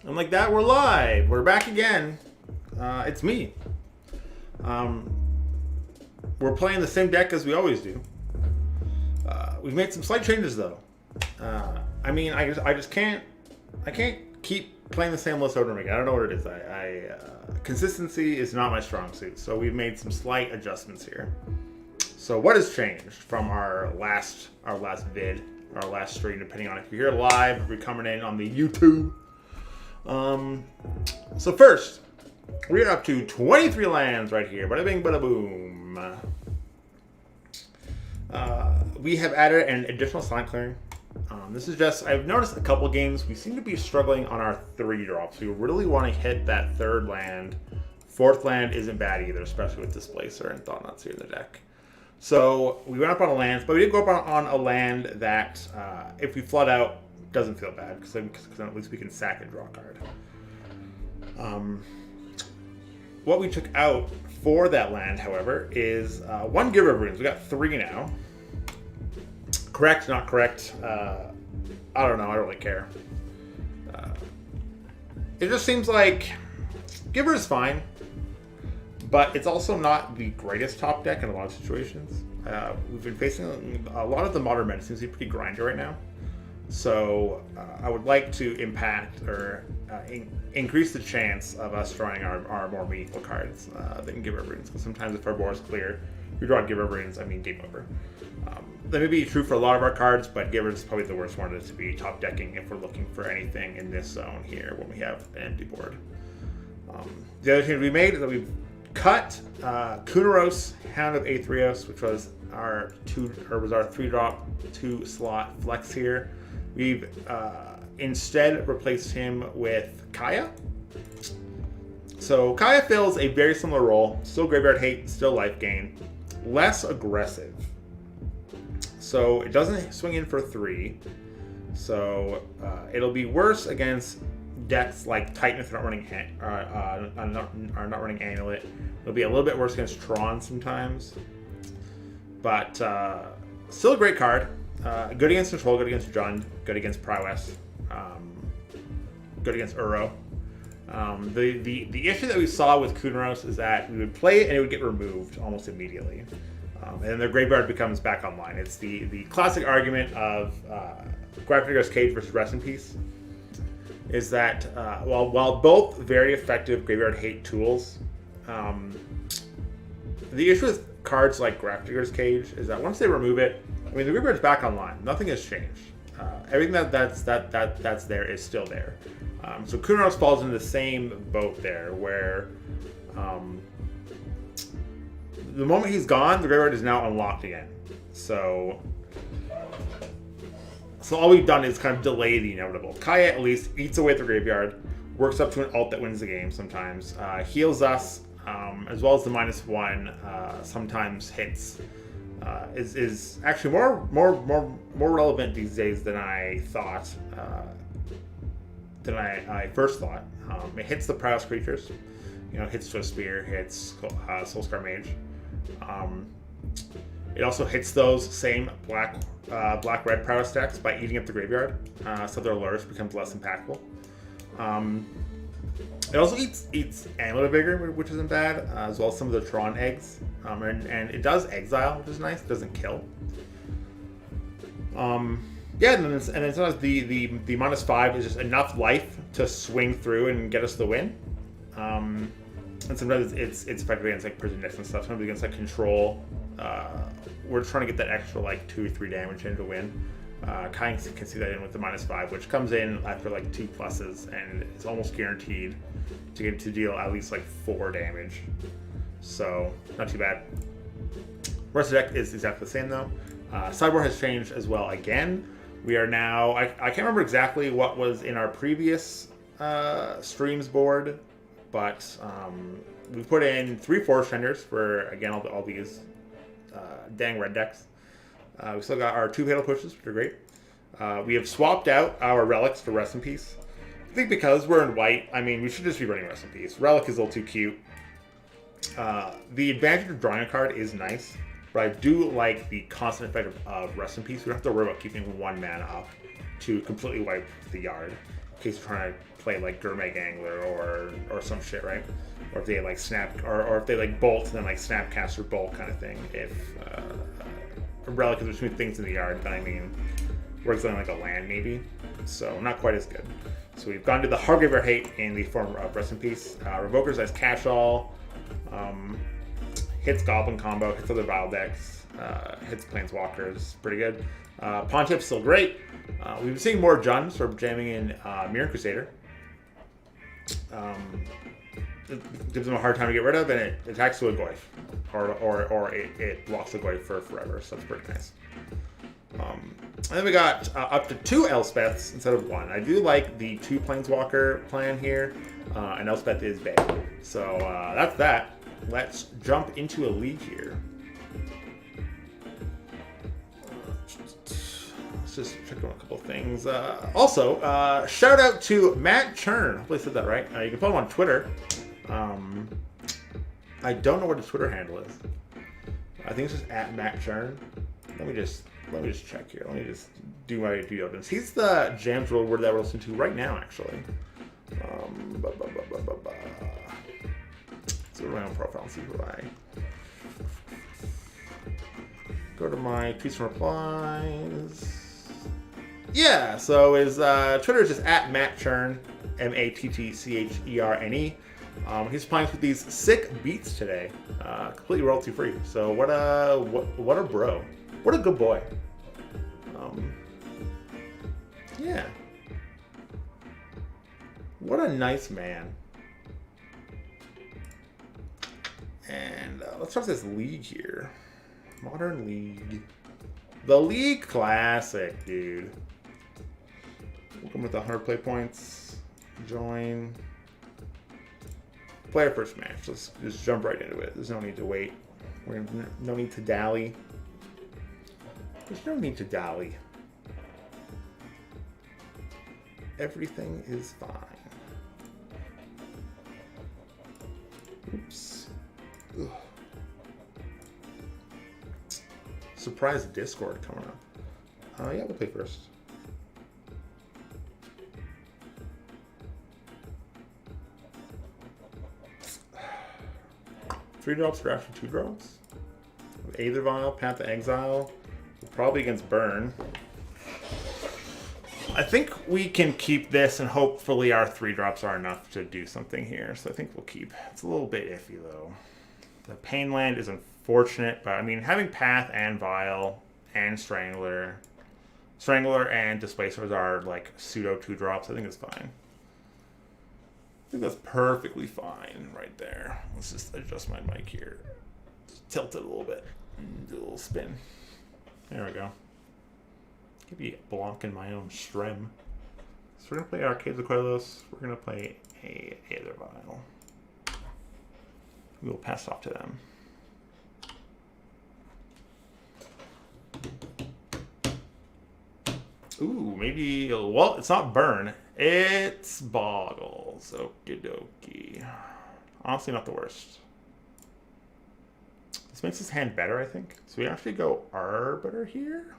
And like that, we're live. We're back again. It's me. We're playing the same deck as we always do. We've made some slight changes though. I mean, I just can't. I can't keep playing the same list over and over again. I don't know what it is. Consistency is not my strong suit, so we've made some slight adjustments here. So what has changed from our last vid, our last stream, depending on if you're here live, if you're coming in on the YouTube. So first, we're up to 23 lands right here. Bada bing, bada boom. We have added an additional sign clearing. This is just, I've noticed a couple games, we seem to be struggling on our 3 drops. We really want to hit that 3rd land. 4th land isn't bad either, especially with Displacer and Thought-Knots here in the deck. So we went up on a land, but we did go up on a land that, if we flood out, doesn't feel bad, because at least we can sack and draw a card. What we took out for that land, however, is 1 Giver of Runes. We got 3 now. Correct, not correct. I don't know. I don't really care. It just seems like Giver is fine, but it's also not the greatest top deck in a lot of situations. We've been facing a lot of the modern meta seems to be pretty grindy right now. So I would like to impact or increase the chance of us drawing our more meaningful cards than Giver of Runes. Because sometimes if our board is clear, we draw Giver of Runes, I mean game over. That may be true for a lot of our cards, but Giver is probably the worst one to be top decking if we're looking for anything in this zone here when we have an empty board. The other change we made is that we've cut Kunaros, Hound of Aetherios, which was our 3-drop 2-slot flex here. We've instead replaced him with Kaya. So Kaya fills a very similar role. Still graveyard hate, still life gain. Less aggressive. So it doesn't swing in for 3. So it'll be worse against decks like Titan if they're not running Amulet. It'll be a little bit worse against Tron sometimes. But still a great card. Good against Control, good against Jund, good against Prowess, good against Uro. The issue that we saw with Kunaros is that we would play it and it would get removed almost immediately. And then their graveyard becomes back online. It's the classic argument of Grafdigger's Cage versus Rest in Peace. Is that while both very effective graveyard hate tools, the issue with cards like Grafdigger's Cage is that once they remove it, I mean the graveyard's back online. Nothing has changed. Everything that's there is still there. So Kunaros falls into the same boat there, where the moment he's gone, the graveyard is now unlocked again. So all we've done is kind of delay the inevitable. Kaya at least eats away at the graveyard, works up to an ult that wins the game sometimes, heals us, as well as the -1 sometimes hits. Is actually more relevant these days than I thought. Than I first thought. It hits the Prowess creatures. Hits to a spear, hits Soulscar Mage. It also hits those same black-red Prowess decks by eating up the graveyard, so their lures becomes less impactful. It also eats Amulet of Vigor, which isn't bad, as well as some of the Tron eggs. And it does exile, which is nice. It doesn't kill. Yeah, and then sometimes the -5 is just enough life to swing through and get us the win. And sometimes it's effective against like Prison Nix and stuff. Sometimes against like Control. We're trying to get that extra like 2 or 3 damage in to win. Kai can see that in with the -5, which comes in after like 2 pluses, and it's almost guaranteed to get to deal at least like 4 damage. So not too bad. Rest of the deck is exactly the same though. Sideboard has changed as well again. We are now, I can't remember exactly what was in our previous streams board, but we put in 3 Forest Tenders for, again, all these dang red decks. We still got our 2 Fatal Pushes, which are great. We have swapped out our Relics for Rest in Peace. I think because we're in white, I mean, we should just be running Rest in Peace. Relic is a little too cute. The advantage of drawing a card is nice, but I do like the constant effect of Rest in Peace. We don't have to worry about keeping 1 mana up to completely wipe the yard. case you're trying to play like Gourmet Gangler or some shit, right? Or if they like snap, or if they like bolt, then like Snapcaster Bolt kind of thing. If a relic is between things in the yard, then I mean, works on like a land maybe. So not quite as good. So we've gone to the Hardgraver Hate in the form of Rest in Peace. Revokers as catch-all, hits Goblin combo, hits other Vile decks, hits Planeswalkers, pretty good. Pontiff's still great. We've been seeing more Juns for jamming in Mirror Crusader. It gives them a hard time to get rid of, and it attacks to a Goyf. Or it blocks the Goyf for forever, so that's pretty nice. And then we got up to 2 Elspeths instead of 1. I do like the 2 Planeswalker plan here, and Elspeth is big. So that's that. Let's jump into a league here. Let's just check on a couple things. Also, shout out to Matt Churn. Hopefully I said that right. You can follow him on Twitter. I don't know what his Twitter handle is. I think it's just at Matt Churn. Let me just check here. Let me just do my due diligence. He's the Jams World Word that we're listening to right now, actually. Let's go to my own profile and see who I go to my tweets and replies. Yeah, so his Twitter is just at Matt Churn, MATTCHERNE. He's playing with these sick beats today, completely royalty free. So what a bro, what a good boy. Yeah, what a nice man. And let's start this league here. Modern League, the League Classic, dude. Welcome with 100 play points. Join. Play our first match. Let's just jump right into it. There's no need to wait. No need to dally. There's no need to dally. Everything is fine. Oops. Ugh. Surprise Discord coming up. Yeah, we'll play first. Three drops for after 2 drops. Aether Vial, Path to Exile. Probably against Burn. I think we can keep this, and hopefully our 3 drops are enough to do something here. So I think we'll keep. It's a little bit iffy though. The Pain Land is unfortunate, but I mean having Path and Vial and Strangler and Displacers are like pseudo 2 drops. I think it's fine. I think that's perfectly fine right there. Let's just adjust my mic here. Just tilt it a little bit. Do a little spin. There we go. Could be blocking my own Strem. So we're going to play Arcades of Quellos. We're going to play a Aether Vial. We'll pass off to them. Ooh, maybe, well, it's not Burn. It's Bogles. Okie dokie. Honestly, not the worst. This makes his hand better, I think. So we actually go Arbiter here.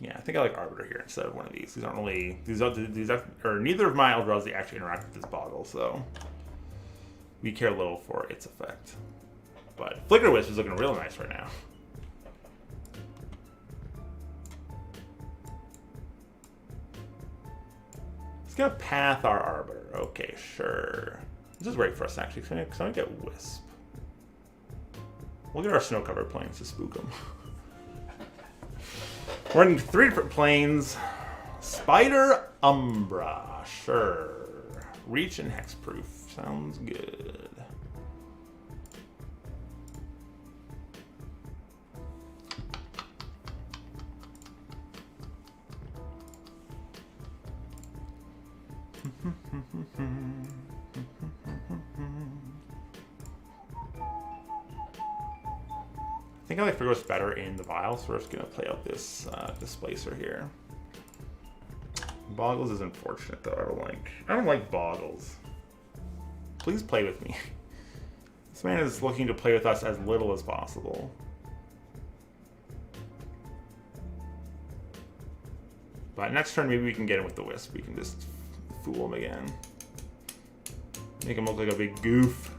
Yeah, I think I like Arbiter here instead of one of these. These aren't really, neither of my Eldrazi actually interact with this Boggle, so we care little for its effect. But Flicker Wisp is looking real nice right now. Let's gonna Path our Arbiter. Okay, sure. This is great for us actually, because I don't get Wisp. We'll get our snow-covered plains to spook them. We're in 3 different planes. Spider Umbra, sure. Reach and Hexproof, sounds good. I think I like Frigos better in the Vial, so we're just going to play out this Displacer here. Bogles is unfortunate, though. I don't like Bogles. Please play with me. This man is looking to play with us as little as possible. But next turn, maybe we can get him with the Wisp. We can just fool him again. Make him look like a big goof.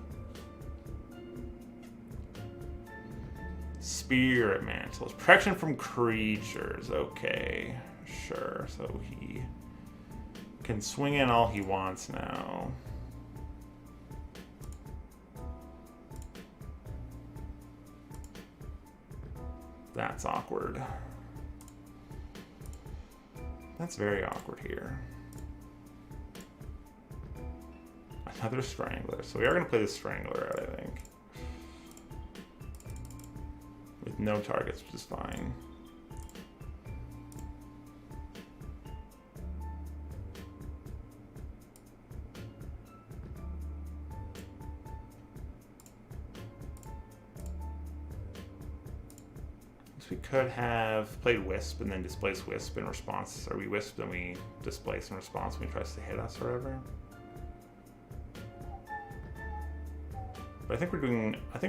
Spirit Mantles. Protection from creatures. Okay, sure. So he can swing in all he wants now. That's awkward. That's very awkward here. Another Strangler. So we are going to play the Strangler out, I think. With no targets, which is fine. So we could have played Wisp and then displaced Wisp in response. Or we Wisp, then we displace in response when he tries to hit us or whatever. But I think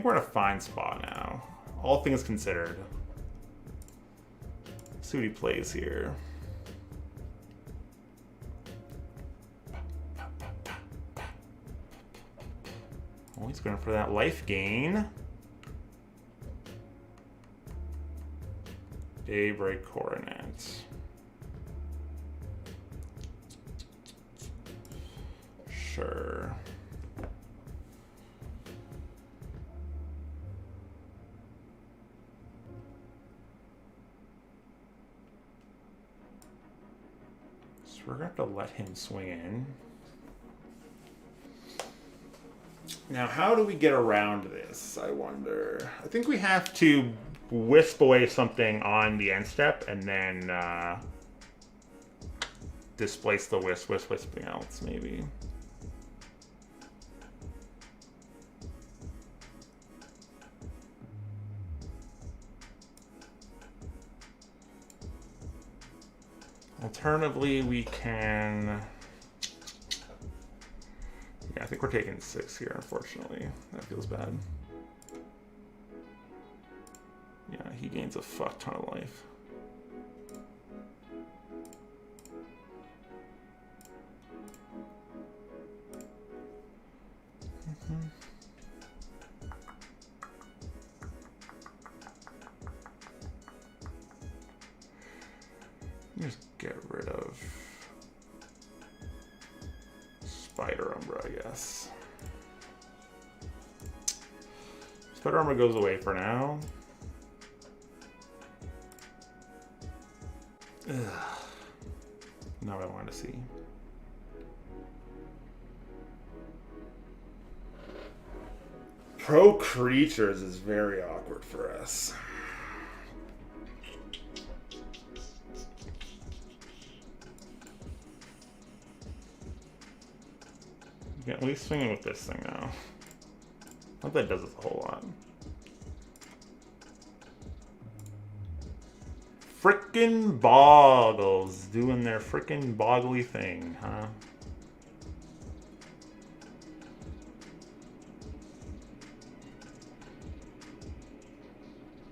we're in a fine spot now. All things considered. Let's see what he plays here. Oh, he's going for that life gain. Daybreak Coronet. Sure. We're going to have to let him swing in. Now, how do we get around this, I wonder? I think we have to wisp away something on the end step and then displace the wisp with something else, maybe. Alternatively, we can... Yeah, I think we're taking 6 here, unfortunately. That feels bad. Yeah, he gains a fuck ton of life. Just get rid of Spider Umbra, I guess. Spider Umbra goes away for now. Ugh. Not what I wanted to see. Pro creatures is very awkward for us. Yeah, at least swinging with this thing now. Not that it does this a whole lot. Frickin' Bogles doing their frickin' boggly thing, huh?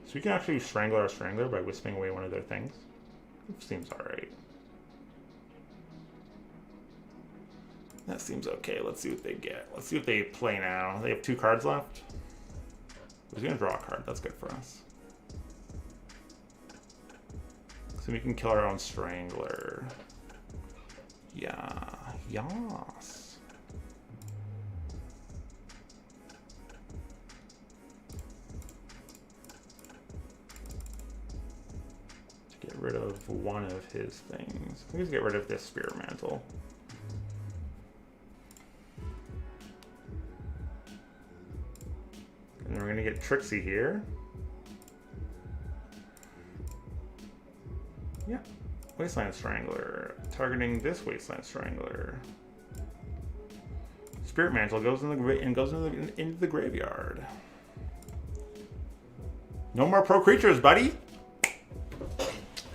So we can actually strangle our Strangler by wisping away one of their things. Seems alright. That seems okay. Let's see what they get. Let's see what they play now. They have 2 cards left. He's going to draw a card. That's good for us. So we can kill our own Strangler. Yeah. Yas. To get rid of one of his things. I think we get rid of this Spirit Mantle. And then we're going to get Trixie here. Yeah. Wasteland Strangler. Targeting this Wasteland Strangler. Spirit Mantle goes in the into the graveyard. No more pro creatures, buddy.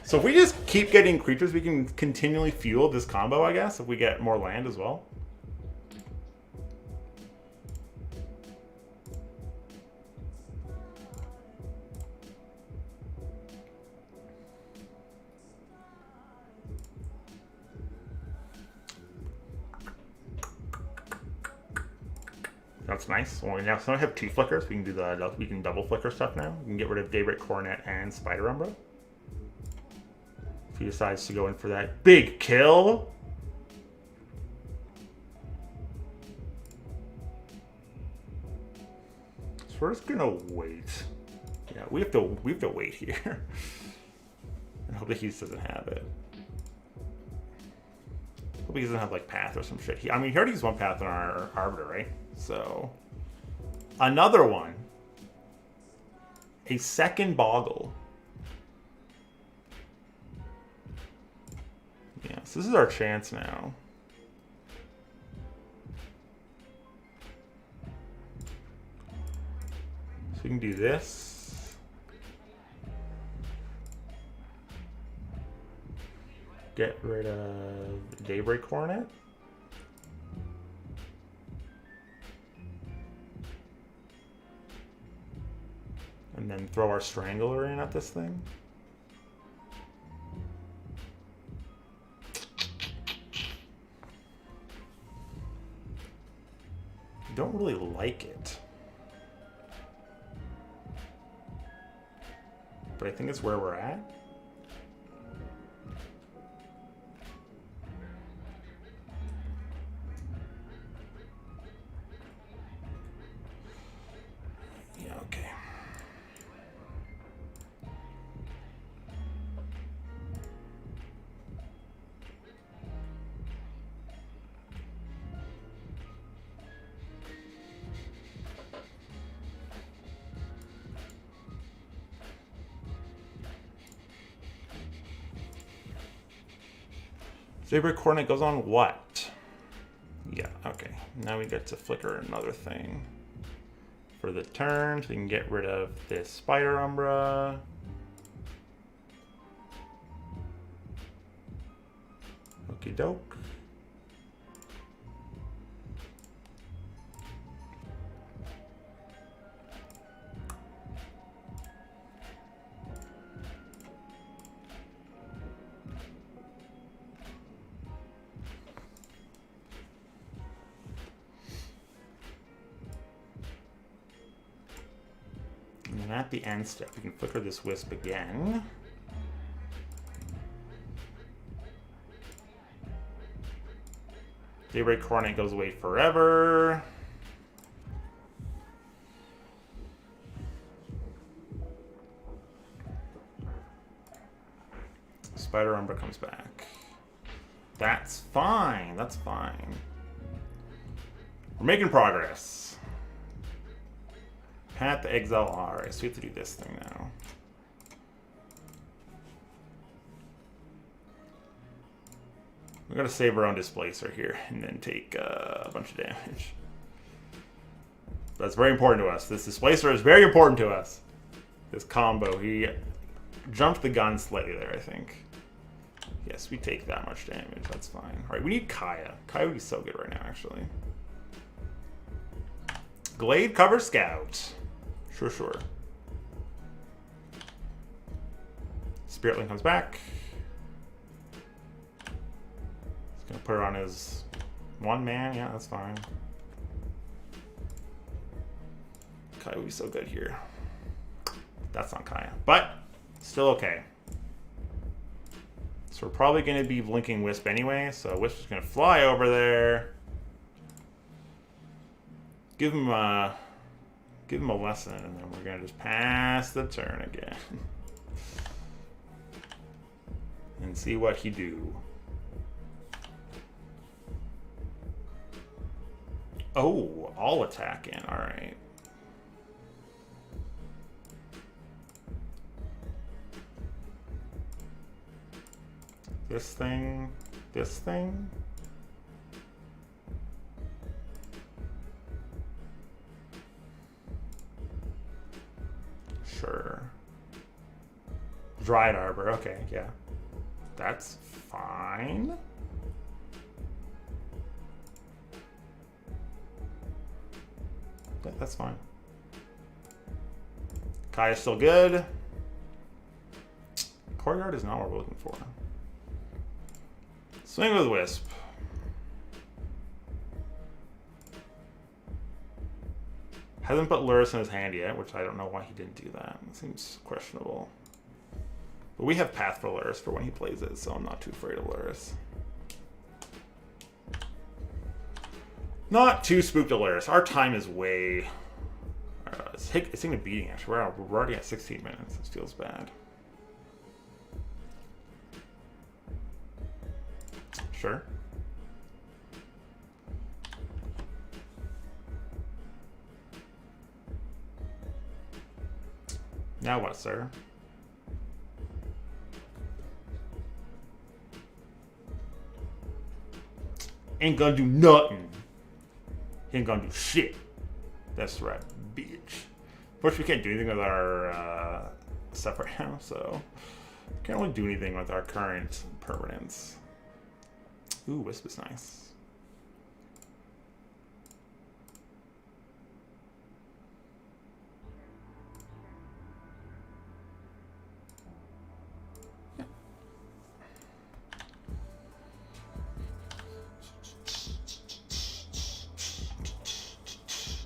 So if we just keep getting creatures, we can continually fuel this combo, I guess, if we get more land as well. That's nice. Well, now so I have 2 flickers. We can do we can double flicker stuff now. We can get rid of Daybreak Coronet and Spider Umbra. If he decides to go in for that big kill. So we're just gonna wait. Yeah, we have to wait here. And hope that he doesn't have it. Hope he doesn't have like path or some shit. I mean, he already used 1 path on our Arbiter, right? So another one. A second Boggle. Yeah, so this is our chance now. So we can do this. Get rid of Daybreak Coronet. And then throw our Strangler in at this thing. Don't really like it. But I think it's where we're at. Yeah, okay. Daybreak Coronet goes on what? Yeah, okay. Now we get to flicker another thing. For the turn, so we can get rid of this Spider Umbra. Okie doke. And then at the end step, we can flicker this Wisp again. Daybreak Coronet goes away forever. Spider Umbra comes back. That's fine. That's fine. We're making progress. Path to Exile. Alright, so we have to do this thing now. We're going to save our own Displacer here and then take a bunch of damage. That's very important to us. This Displacer is very important to us. This combo. He jumped the gun slightly there, I think. Yes, we take that much damage. That's fine. Alright, we need Kaya. Kaya would be so good right now, actually. Glade cover Scout. Sure, sure. Spirit Link comes back. He's gonna put her on his 1-man. Yeah, that's fine. Kaya would be so good here. That's not Kaya, but still okay. So we're probably gonna be blinking Wisp anyway. So Wisp is gonna fly over there. Give him a lesson, and then we're gonna just pass the turn again and see what he do. Oh, all attack in. All right. This thing. This thing. Sure. Dried Arbor, okay, yeah. That's fine. Yeah, that's fine. Kaya's still good. Courtyard is not what we're looking for. Swing with Wisp. Hasn't put Luris in his hand yet, which I don't know why he didn't do that. It seems questionable. But we have Path for Luris for when he plays it, so I'm not too afraid of Luris. Not too spooked of Luris. Our time is way... it's taking a beating, actually. We're already at 16 minutes. This feels bad. Sure. Now what, sir? Ain't gonna do nothing. Ain't gonna do shit. That's right, bitch. Of course, we can't do anything with our stuff right now, so can't really do anything with our current permanents. Ooh, Wisp is nice.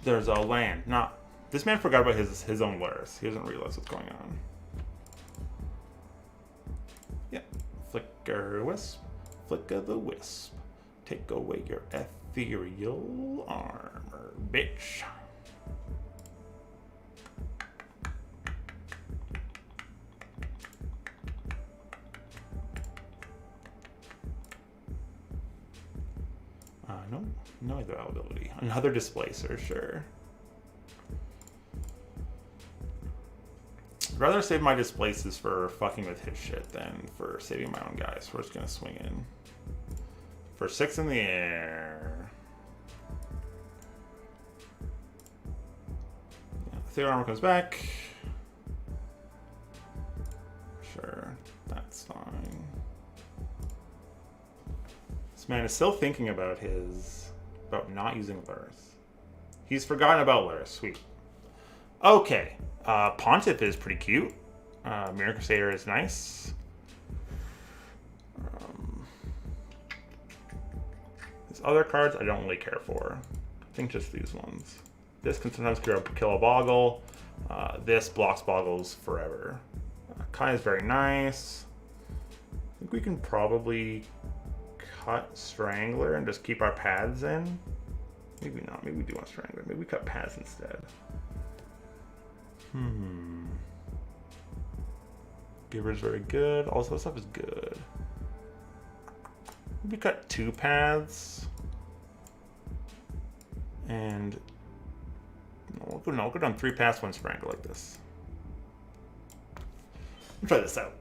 There's a land. Not this man forgot about his own Luris. He doesn't realize what's going on. Yeah. Flicker Wisp. Flicker the Wisp. Take away your ethereal armor, bitch. No other availability. Another displacer, sure. I'd rather save my displaces for fucking with his shit than for saving my own guys. We're just gonna swing in. For 6 in the air. Yeah, Ethereal armor comes back. Sure, that's fine. This man is still thinking about not using Luris. He's forgotten about Luris. Sweet. Okay. Pontiff is pretty cute. Mirror Crusader is nice. These other cards I don't really care for. I think just these ones. This can sometimes kill a Boggle. This blocks Boggles forever. Kai is very nice. I think we can probably cut Strangler and just keep our paths in. Maybe not. Maybe we do want Strangler. Maybe we cut paths instead. Giver's very good. Also, this stuff is good. Maybe cut 2 paths. And no, we'll go down 3 paths, 1 Strangler like this. We'll try this out.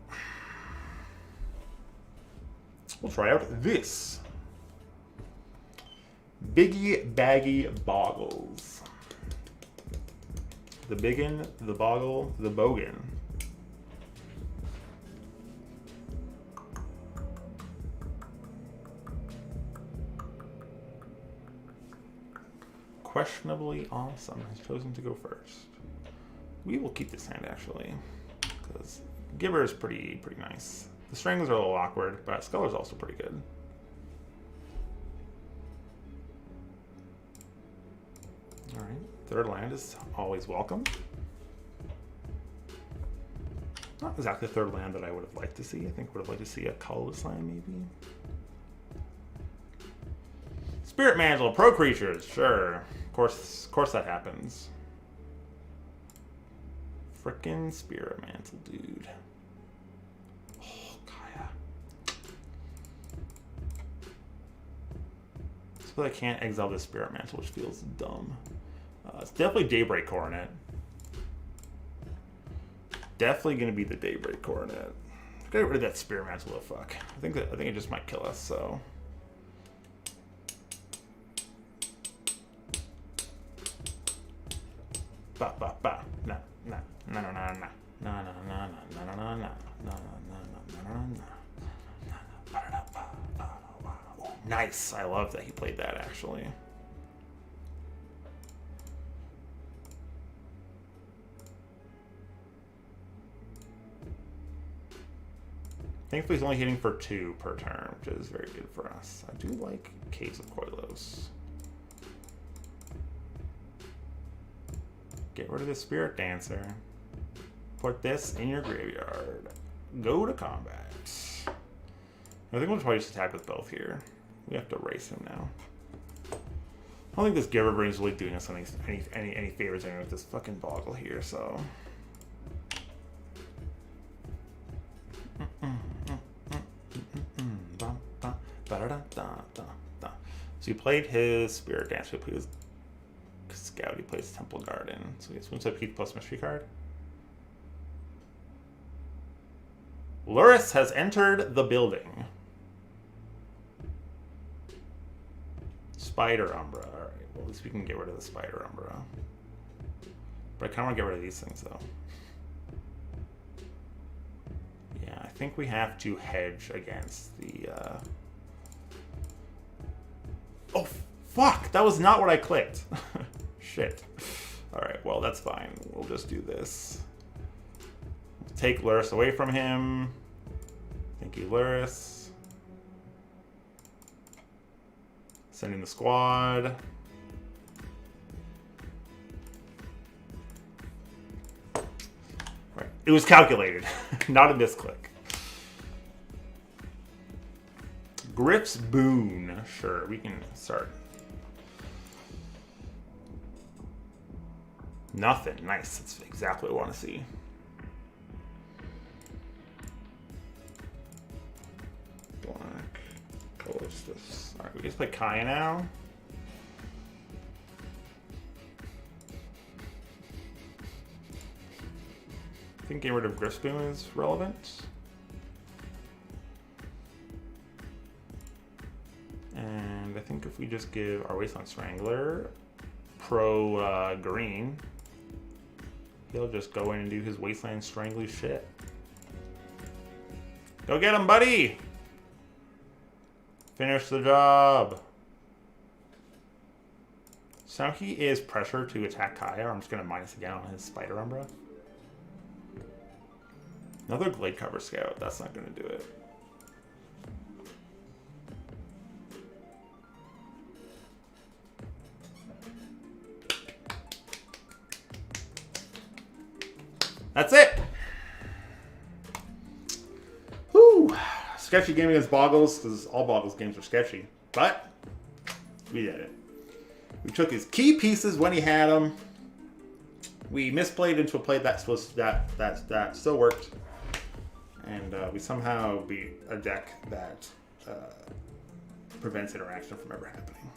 We'll try out this. Biggie Baggy Boggles. The Biggin, the Boggle, the Bogan. Questionably awesome has chosen to go first. We will keep this hand actually, because Giver is pretty nice. The Stranglers are a little awkward, but Sculler's also pretty good. Alright, 3rd land is always welcome. Not exactly the 3rd land that I would have liked to see. I think would have liked to see a colorless land maybe. Spirit Mantle, pro creatures, sure. Of course that happens. Frickin' Spirit Mantle, dude. Oh, Kaya. So I can't exile this Spirit Mantle, which feels dumb. It's definitely Daybreak Coronet. Definitely gonna be the Daybreak Coronet. Get rid of that Spirit Mantle, the fuck. I think it just might kill us. So. Ba ba ba. No no no no no no no no no no no no no. Nice. I love that he played that actually. Thankfully, he's only hitting for 2 per turn, which is very good for us. I do like Caves of Koilos. Get rid of the Spirit Dancer. Put this in your graveyard. Go to combat. I think we'll probably just attack with both here. We have to race him now. I don't think this Giver Brain is really doing us any favors anyway with this fucking Boggle here, so. So he played his Spirit Dance, he played his Scout, he plays Temple Garden. So he swings up Heath plus Mystery card. Luris has entered the building. Spider Umbra. Alright, well at least we can get rid of the Spider Umbra. But I kinda wanna get rid of these things though. Yeah, I think we have to hedge against the Oh fuck! That was not what I clicked. Shit. Alright, well that's fine. We'll just do this. Take Luris away from him. Thank you, Luris. Sending the squad. Right. It was calculated, not a misclick. Griff's Boon. Sure, we can start. Nothing. Nice. That's exactly what I want to see. Black. Callistus. Alright, we just play Kaya now. I think getting rid of Griff's Boon is relevant. And I think if we just give our Wasteland Strangler pro green, he'll just go in and do his Wasteland Strangler shit. Go get him, buddy! Finish the job. So he is pressure to attack Kaya. I'm just going to minus again on his Spider Umbra. Another Glade Cover Scout. That's not going to do it. That's it. Whew. Sketchy game against Bogles, because all Bogles games are sketchy. But we did it. We took his key pieces when he had them. We misplayed into a play that still worked, and we somehow beat a deck that prevents interaction from ever happening.